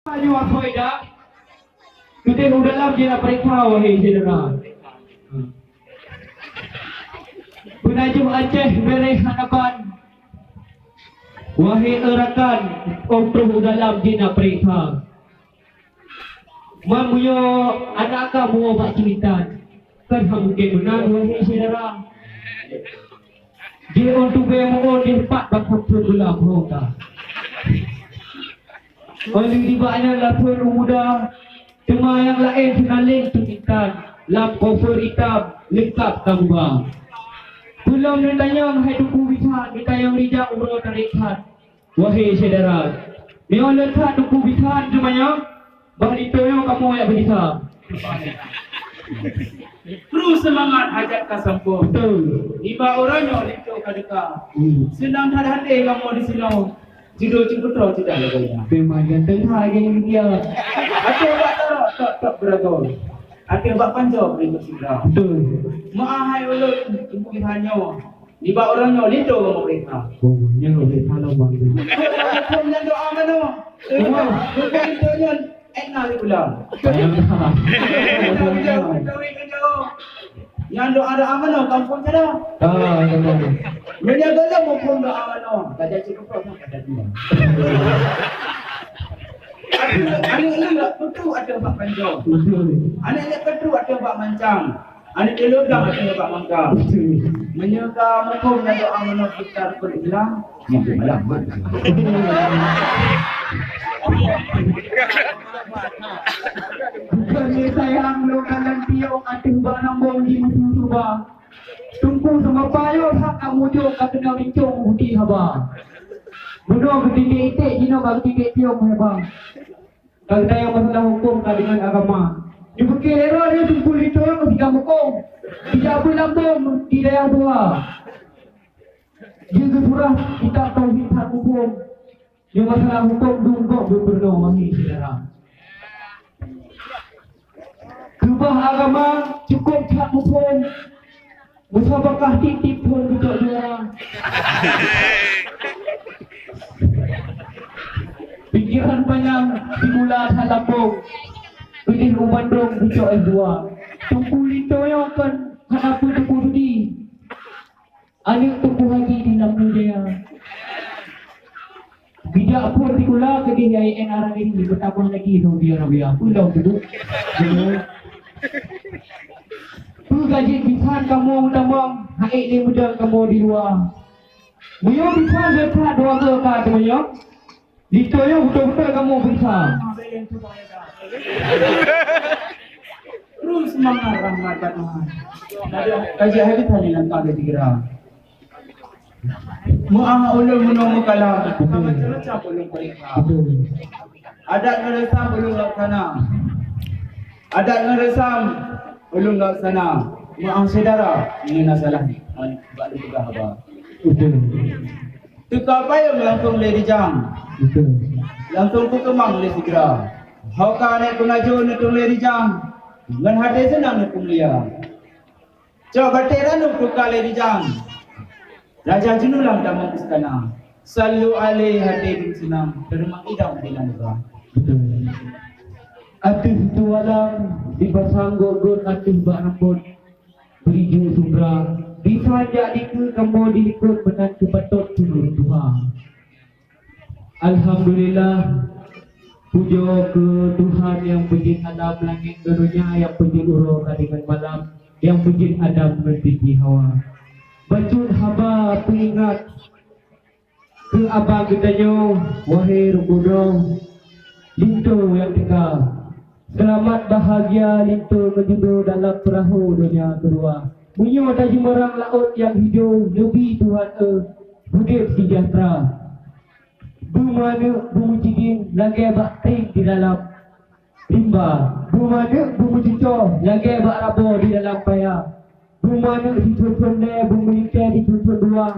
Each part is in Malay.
Maju aku ida. Kita udah dalam dia nak periksa wahai saudara. Penajam Aceh beri hanapan. Wahai erakan, untuk dalam dia nak periksa. Mamuyo anak kamu buat cerita. Kan mungkin benar wahai saudara. Dia untuk BMO di tempat bakal terbelah roda. Oleh dibaknya lapor muda, cuma yang lain senaling tulisan, lap cover hitam, lengkap gambar. Belum ditanya hai tuku bisa, ditayang rijak umroh tarikat. Wahai saudara, dia letak tuku bisa semuanya, bah ditoyo kamu yang bisa. Terus semangat hajat kasampur. Betul. Iba orangnya itu kadeka. Senang hati kamu di sini. Judul ciputro tidak ada. Memang ganteng lagi dia. Ati buat tak beragam. Ati buat panjang berikut sudah. Betul. Maahai ulun ibu ihanyo. Iba orangnya itu kamu mereka. Oh, yang lebih kalau bang. Kamu yang doa mana? Bukan itu yang enak dibilang. Yang doa mana kampung sana? Ah, betul. Menjaga lah maupun doa mana? Kaja cukup sama kaja dia. Anak betul ada bak panjang. Anak betul ada bak mancang. Anak elodang ada bak mangkang. Menjaga maupun doa mana kita berhilang. Yang malam. Bukannya sayang lo kanan tiok ating ba nambong di musuh tungku sama payo hak kamu jo kena rincong budi haba. Bunuh ketiga itik jino ketiga tiok bang. Kalau yang masalah hukum dengan agama. Di Bukit Lera dia tungku itu yang ketiga hukum. Tidak boleh lambung di daerah dua. Dia kesurah kita tauhid hak hukum. Dia masalah hukum dungkok berpenuh wahai saudara. Kubah agama cukup hak hukum. Musabakah titip pun untuk dia. Pikiran panjang dimula salapong. Pilih Bandung bucok S2. Tunggu lito yang kan kenapa tunggu di. Anik tunggu lagi di dalam dia. Bijak pun dikula ke dia IN ini bertambah lagi Saudi Arabia. Pulau duduk. Gaji bisan kamu tambang, haik ni muda kamu di luar. Muyo bisan dekat dua ke kat muyo. Dito yo betul-betul kamu bisa. Terus semangat rahmat Tuhan. Kaji hari tadi nampak dia dikira. Mu'ah ulun menunggu kalam. Macam-macam ulun periksa. Adat ngeresam ulun laksana. Adat ngeresam ulun laksana. Mu'ah saudara. Ini masalah ni. Bak dia juga haba. Tukar payung langsung lari jam. Langsung ku kemang lari segera. Hauka naik pengaju nutung lari jam. Ngan hati senang nutung lia. Coba bateran nutung lari jam. Raja Junulang damang istana. Selalu alih hati bin senang. Terima idam di langkah. Atis tualang di basanggo gon atis bak rambut. Beriju sumra. Disajak diku kamu diikut benar kepatot turun Tuhan. Alhamdulillah. Puja ke Tuhan yang bejin alam langit dunia, yang bejin urung dengan malam, yang bejin Adam mentiki Hawa. Bacun haba peringat ke abang gedanyo, wahai rukudo, lintu yang tinggal. Selamat bahagia lintu menjudo dalam perahu dunia kedua. Munyo taji merang laut yang hidup lebih Tuhan hidup sejahtera. Bumana bumucidin lagi bakting di dalam rimba. Bumana bumucico lagi bak rabo di dalam payah. Bumana dituntun le bumulikai dituntun dua.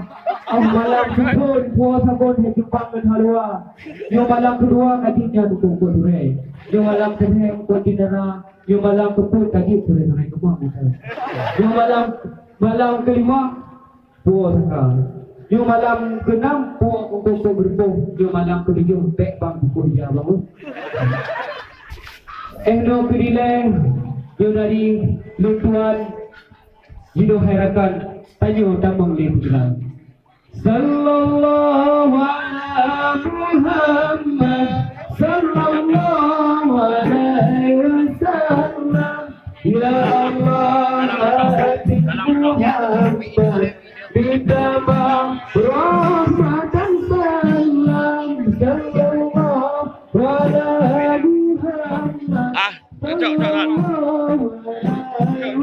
Malam tuntun puasa pun hejupang dan halua. Yang malam kedua katinya dukung kodure. Yang malam kedua kodinara. Yang malam keput kaki kodinara kemang. Yang malam kelima puasa. Yung malam ke-6 po ako berbong. Yung malam ke-7 pek bang buku dia bangun. No kedileng yo dari lutuan Jido hairakan tanyo tamang lihran Sallallahu ala Muhammad Sallallahu alaihi wasallam Ya